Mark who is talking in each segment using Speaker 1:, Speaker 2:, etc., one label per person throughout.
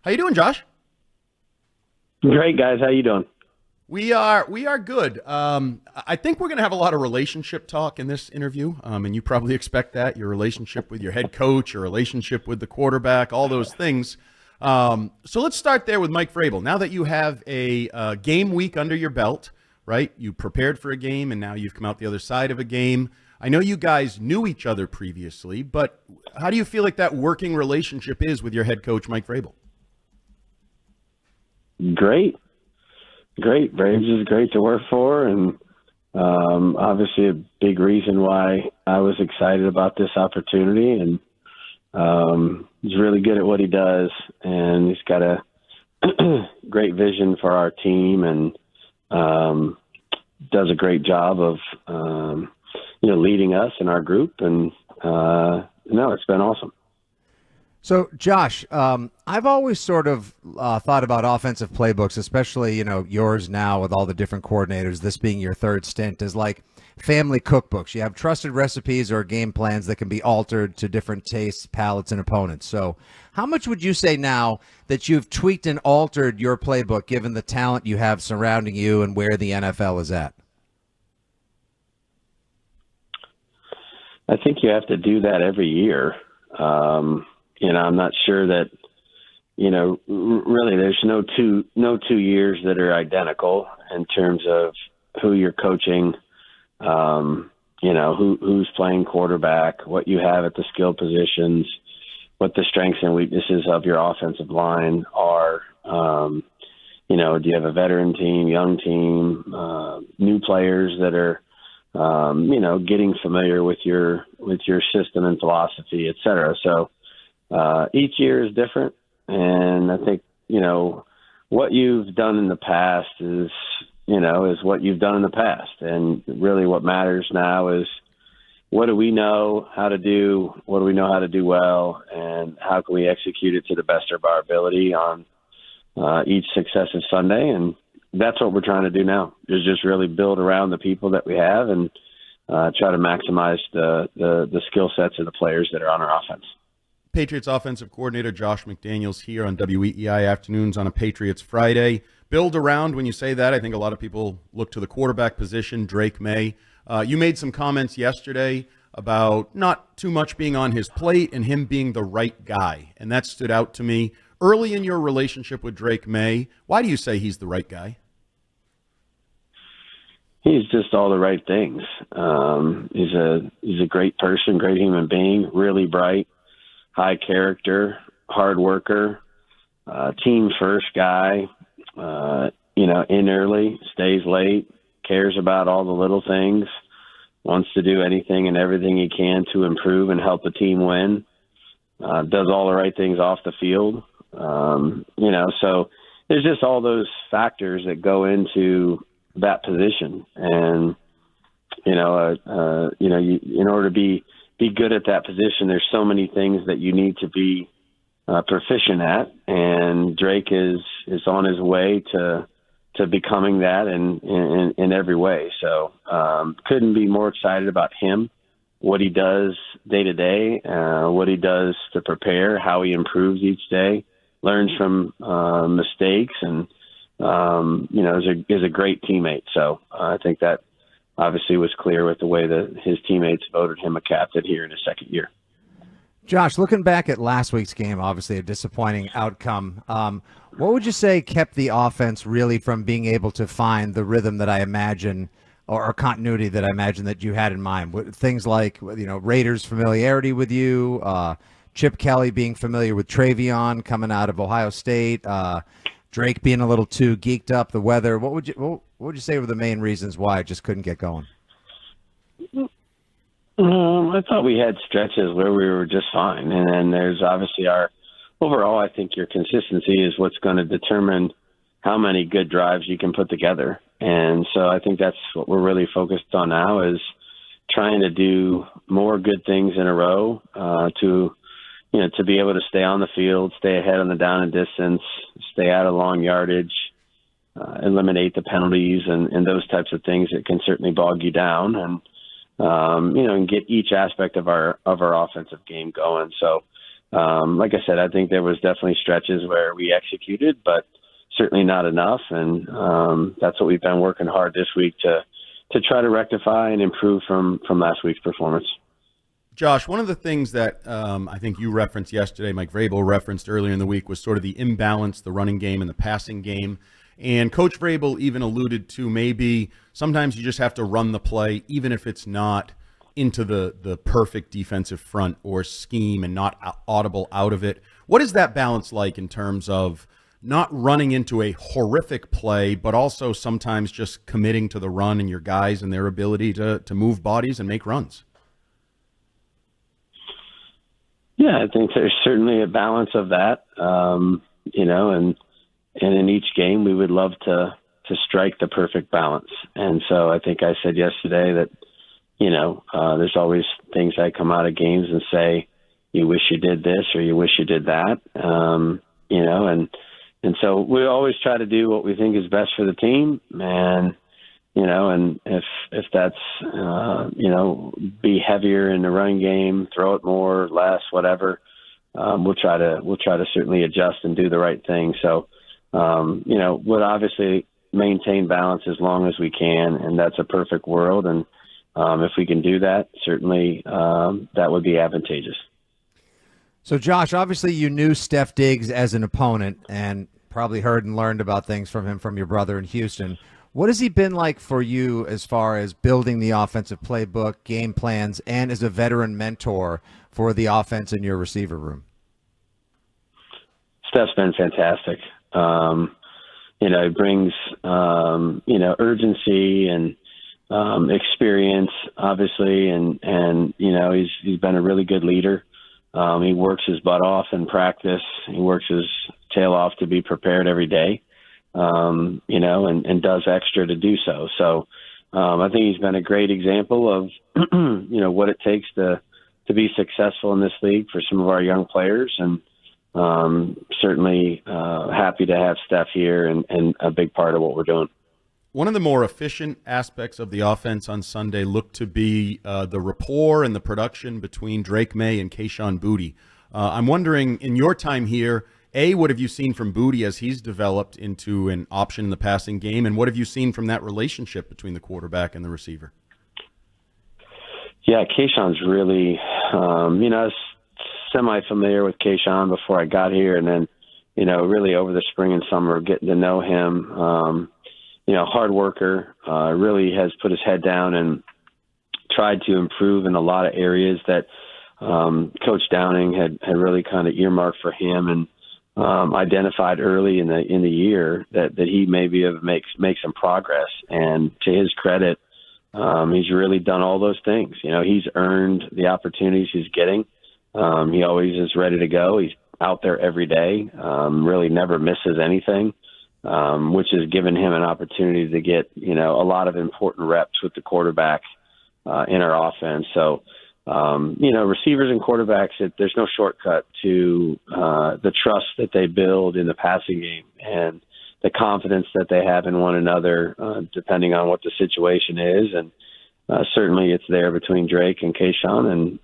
Speaker 1: How you doing, Josh?
Speaker 2: Great, guys. How you doing?
Speaker 1: We are good. I think we're going to have a lot of relationship talk in this interview, and you probably expect that, your relationship with your head coach, your relationship with the quarterback, all those things. So let's start there with Mike Vrabel. Now that you have a game week under your belt, right? You prepared for a game, and now you've come out the other side of a game. I know you guys knew each other previously, but how do you feel like that working relationship is with your head coach, Mike Vrabel?
Speaker 2: Great. Braves is great to work for, and obviously a big reason why I was excited about this opportunity. And he's really good at what he does, and he's got a great vision for our team, and does a great job of leading us and our group. And no, it's been awesome.
Speaker 3: So, Josh, I've always sort of thought about offensive playbooks, especially, yours now with all the different coordinators, this being your third stint, as like family cookbooks. You have trusted recipes or game plans that can be altered to different tastes, palates, and opponents. So how much would you say now that you've tweaked and altered your playbook given the talent you have surrounding you and where the NFL is at?
Speaker 2: I think you have to do that every year. I'm not sure that, really there's no two years that are identical in terms of who you're coaching, who's playing quarterback, what you have at the skill positions, what the strengths and weaknesses of your offensive line are. Do you have a veteran team, young team, new players that are, getting familiar with your system and philosophy, et cetera. So, each year is different, and I think what you've done in the past is what you've done in the past, and really what matters now is what do we know how to do, what do we know how to do well, and how can we execute it to the best of our ability on each successive Sunday. And that's what we're trying to do now, is just really build around the people that we have and try to maximize the skill sets of the players that are on our offense.
Speaker 1: Patriots offensive coordinator Josh McDaniels here on WEEI Afternoons on a Patriots Friday. Build around, when you say that, I think a lot of people look to the quarterback position, Drake Maye. You made some comments yesterday about not too much being on his plate and him being the right guy, and that stood out to me. Early in your relationship with Drake Maye, why do you say he's the right guy?
Speaker 2: He's just all the right things. He's a great person, great human being, really bright, high character, hard worker, team first guy, in early, stays late, cares about all the little things, wants to do anything and everything he can to improve and help the team win, does all the right things off the field. So there's just all those factors that go into that position. And, in order to be good at that position, there's so many things that you need to be proficient at, and Drake is on his way to becoming that in every way. So couldn't be more excited about him, what he does day to day, what he does to prepare, how he improves each day, learns from mistakes, and is a great teammate. So I think that obviously was clear with the way that his teammates voted him a captain here in his second year.
Speaker 3: Josh, looking back at last week's game, obviously a disappointing outcome. What would you say kept the offense really from being able to find the rhythm that I imagine, or continuity that I imagine that you had in mind? Things like, Raiders' familiarity with you, Chip Kelly being familiar with Travion coming out of Ohio State, Drake being a little too geeked up, the weather. What would you say were the main reasons why it just couldn't get going?
Speaker 2: I thought we had stretches where we were just fine. And then there's obviously overall, I think your consistency is what's going to determine how many good drives you can put together. And so I think that's what we're really focused on now, is trying to do more good things in a row to be able to stay on the field, stay ahead on the down and distance, stay out of long yardage, eliminate the penalties and those types of things that can certainly bog you down, and get each aspect of our offensive game going. So like I said, I think there was definitely stretches where we executed, but certainly not enough. And that's what we've been working hard this week to try to rectify and improve from last week's performance.
Speaker 1: Josh, one of the things that I think you referenced yesterday, Mike Vrabel referenced earlier in the week, was sort of the imbalance, the running game and the passing game. And Coach Vrabel even alluded to maybe sometimes you just have to run the play, even if it's not into the perfect defensive front or scheme and not audible out of it. What is that balance like in terms of not running into a horrific play, but also sometimes just committing to the run and your guys and their ability to move bodies and make runs?
Speaker 2: Yeah, I think there's certainly a balance of that, and in each game we would love to strike the perfect balance. And so I think I said yesterday that, there's always things that come out of games and say, you wish you did this or you wish you did that, and so we always try to do what we think is best for the team. And, and if that's, be heavier in the running game, throw it more, less, whatever, we'll try to certainly adjust and do the right thing. So, we'll obviously maintain balance as long as we can, and that's a perfect world. And if we can do that, certainly that would be advantageous.
Speaker 3: So, Josh, obviously you knew Steph Diggs as an opponent and probably heard and learned about things from him from your brother in Houston. What has he been like for you as far as building the offensive playbook, game plans, and as a veteran mentor for the offense in your receiver room?
Speaker 2: Steph's been fantastic. He brings, urgency and experience, obviously, and he's been a really good leader. He works his butt off in practice. He works his tail off to be prepared every day, and does extra to do so. So I think he's been a great example of, what it takes to be successful in this league for some of our young players. And certainly happy to have Steph here and a big part of what we're doing.
Speaker 1: One of the more efficient aspects of the offense on Sunday looked to be the rapport and the production between Drake Maye and Kayshon Boutte. I'm wondering, in your time here, A, what have you seen from Boutte as he's developed into an option in the passing game, and what have you seen from that relationship between the quarterback and the receiver?
Speaker 2: Yeah, Kayshon's really, I was semi-familiar with Kahan before I got here, and then, really over the spring and summer, getting to know him. Hard worker, really has put his head down and tried to improve in a lot of areas that Coach Downing had really kind of earmarked for him, and identified early in the year that he maybe make some progress. And to his credit, he's really done all those things. He's earned the opportunities he's getting. He always is ready to go. He's out there every day, really never misses anything, which has given him an opportunity to get, a lot of important reps with the quarterback in our offense. So, receivers and quarterbacks, there's no shortcut to the trust that they build in the passing game and the confidence that they have in one another, depending on what the situation is. And certainly it's there between Drake and Kayshon. And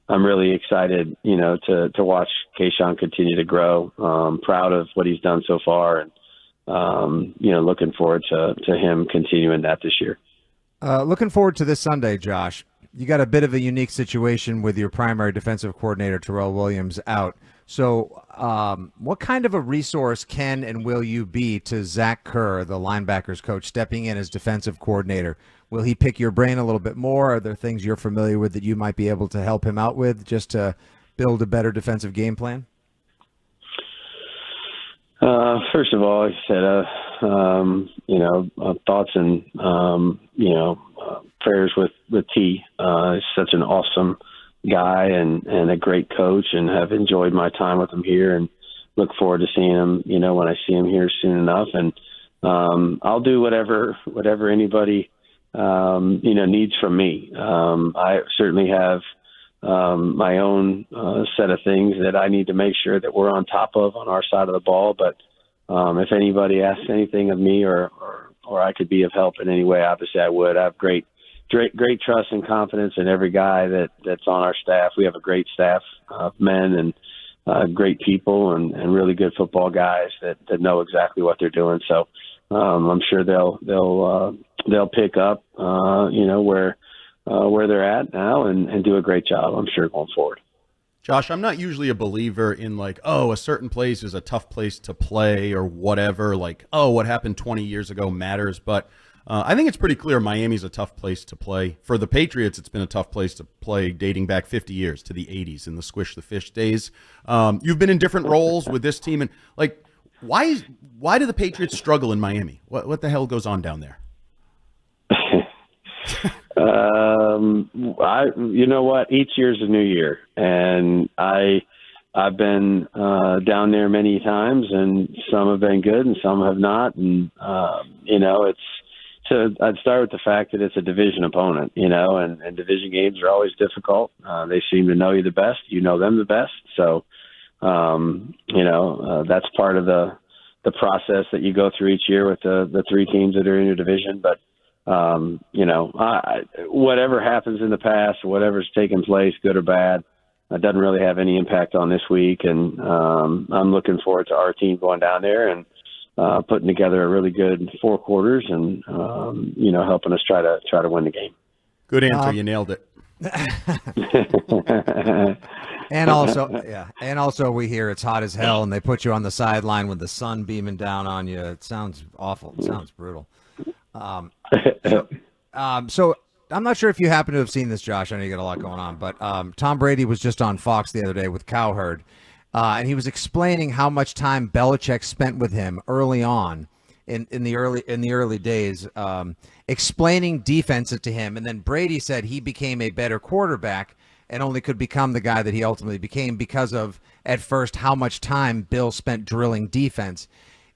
Speaker 2: I'm really excited, to watch Kayshon continue to grow. Proud of what he's done so far, and looking forward to him continuing that this year.
Speaker 3: Looking forward to this Sunday, Josh. You got a bit of a unique situation with your primary defensive coordinator, Terrell Williams, out. So what kind of a resource can and will you be to Zach Kerr, the linebackers coach, stepping in as defensive coordinator? Will he pick your brain a little bit more? Are there things you're familiar with that you might be able to help him out with just to build a better defensive game plan?
Speaker 2: First of all, I said, thoughts and, prayers with T. He's such an awesome guy and a great coach, and have enjoyed my time with him here, and look forward to seeing him, when I see him here soon enough. And I'll do whatever anybody, needs from me. I certainly have my own set of things that I need to make sure that we're on top of on our side of the ball. But if anybody asks anything of me or I could be of help in any way, obviously I would. I have great great trust and confidence in every guy that's on our staff. We have a great staff of men and great people and really good football guys that know exactly what they're doing. So I'm sure they'll pick up where they're at now and do a great job, I'm sure, going forward.
Speaker 1: Josh, I'm not usually a believer in like, oh, a certain place is a tough place to play or whatever. Like, oh, what happened 20 years ago matters. But I think it's pretty clear Miami's a tough place to play. For the Patriots, it's been a tough place to play dating back 50 years to the 80s in the Squish the Fish days. You've been in different roles with this team. And like, why do the Patriots struggle in Miami? What the hell goes on down there?
Speaker 2: You know what? Each year's a new year, and I've been down there many times, and some have been good, and some have not. And I'd start with the fact that it's a division opponent, and division games are always difficult. They seem to know you the best, you know them the best. So, that's part of the process that you go through each year with the three teams that are in your division, but. Whatever happens in the past, whatever's taken place, good or bad, it doesn't really have any impact on this week. And I'm looking forward to our team going down there and putting together a really good 4 quarters and helping us try to win the game.
Speaker 1: Good answer. You nailed it.
Speaker 3: And also we hear it's hot as hell, and they put you on the sideline with the sun beaming down on you. It sounds awful. It sounds brutal. So I'm not sure if you happen to have seen this, Josh. I know you got a lot going on, but Tom Brady was just on Fox the other day with Cowherd, and he was explaining how much time Belichick spent with him early on in the early days, explaining defense to him. And then Brady said he became a better quarterback and only could become the guy that he ultimately became because of, at first, how much time Bill spent drilling defense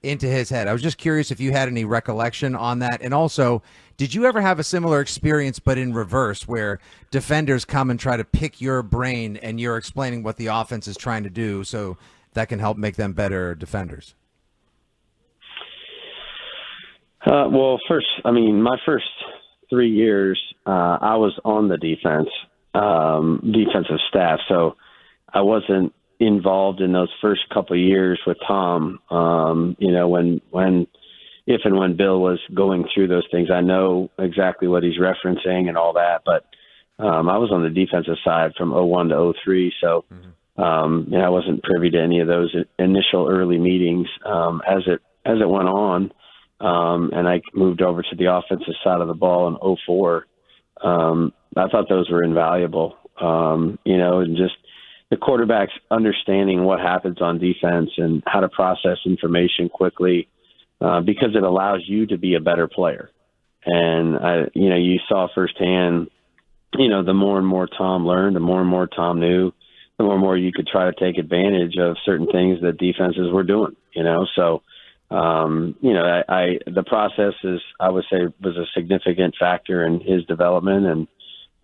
Speaker 3: into his head. I was just curious if you had any recollection on that. And also, did you ever have a similar experience, but in reverse, where defenders come and try to pick your brain and you're explaining what the offense is trying to do so that can help make them better defenders?
Speaker 2: My first 3 years, I was on the defensive staff, so I wasn't involved in those first couple of years with Tom, if and when Bill was going through those things. I know exactly what he's referencing and all that, but I was on the defensive side from 01 to 03, so I wasn't privy to any of those initial early meetings as it went on, and I moved over to the offensive side of the ball in 04. I thought those were invaluable, and just the quarterback's understanding what happens on defense and how to process information quickly, because it allows you to be a better player. And, you saw firsthand, the more and more Tom learned, the more and more Tom knew, the more and more you could try to take advantage of certain things that defenses were doing, So, the process I would say, was a significant factor in his development.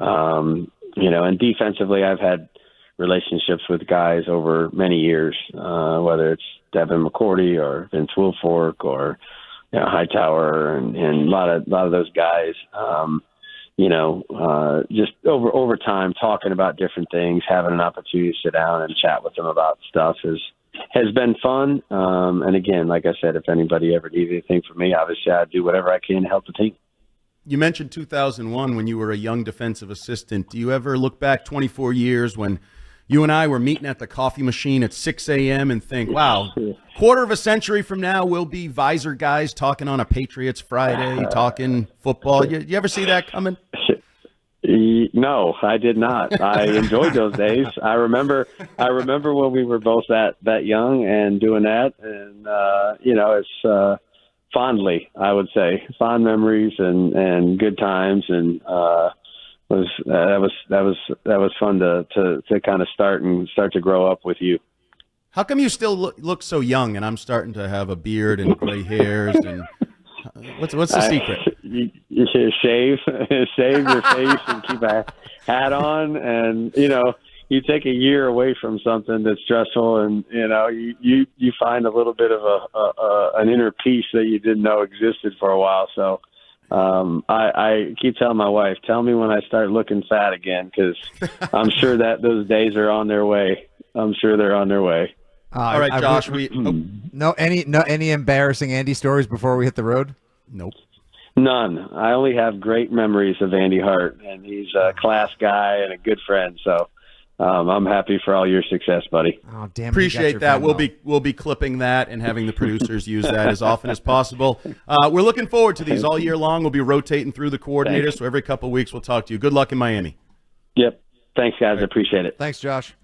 Speaker 2: And defensively, I've had relationships with guys over many years, whether it's Devin McCourty or Vince Wilfork or Hightower and a lot of those guys. Just over time, talking about different things, having an opportunity to sit down and chat with them about stuff has been fun. And again, like I said, if anybody ever needs anything from me, obviously I do whatever I can to help the team.
Speaker 1: You mentioned 2001 when you were a young defensive assistant. Do you ever look back 24 years when you and I were meeting at the coffee machine at 6 a.m. and think, wow, quarter of a century from now, we'll be visor guys talking on a Patriots Friday, talking football. You ever see that coming?
Speaker 2: No, I did not. I enjoyed those days. I remember when we were both that young and doing that. And, it's fondly, I would say, fond memories and good times. And, that was fun to kind of start to grow up with you.
Speaker 1: How come you still look so young, and I'm starting to have a beard and gray hairs? And what's the secret?
Speaker 2: You shave your face and keep a hat on, and you take a year away from something that's stressful, and you find a little bit of an inner peace that you didn't know existed for a while. So I keep telling my wife, tell me when I start looking fat again, because I'm sure that those days are on their way. I'm sure they're on their way.
Speaker 1: All right, Josh.
Speaker 3: No any embarrassing Andy stories before we hit the road?
Speaker 1: Nope.
Speaker 2: None. I only have great memories of Andy Hart, and he's a class guy and a good friend. So I'm happy for all your success, buddy.
Speaker 3: Oh, damn!
Speaker 1: Appreciate that. We'll be clipping that and having the producers use that as often as possible. We're looking forward to these all year long. We'll be rotating through the coordinators, so every couple of weeks we'll talk to you. Good luck in Miami.
Speaker 2: Yep. Thanks, guys. I appreciate it.
Speaker 3: Thanks, Josh.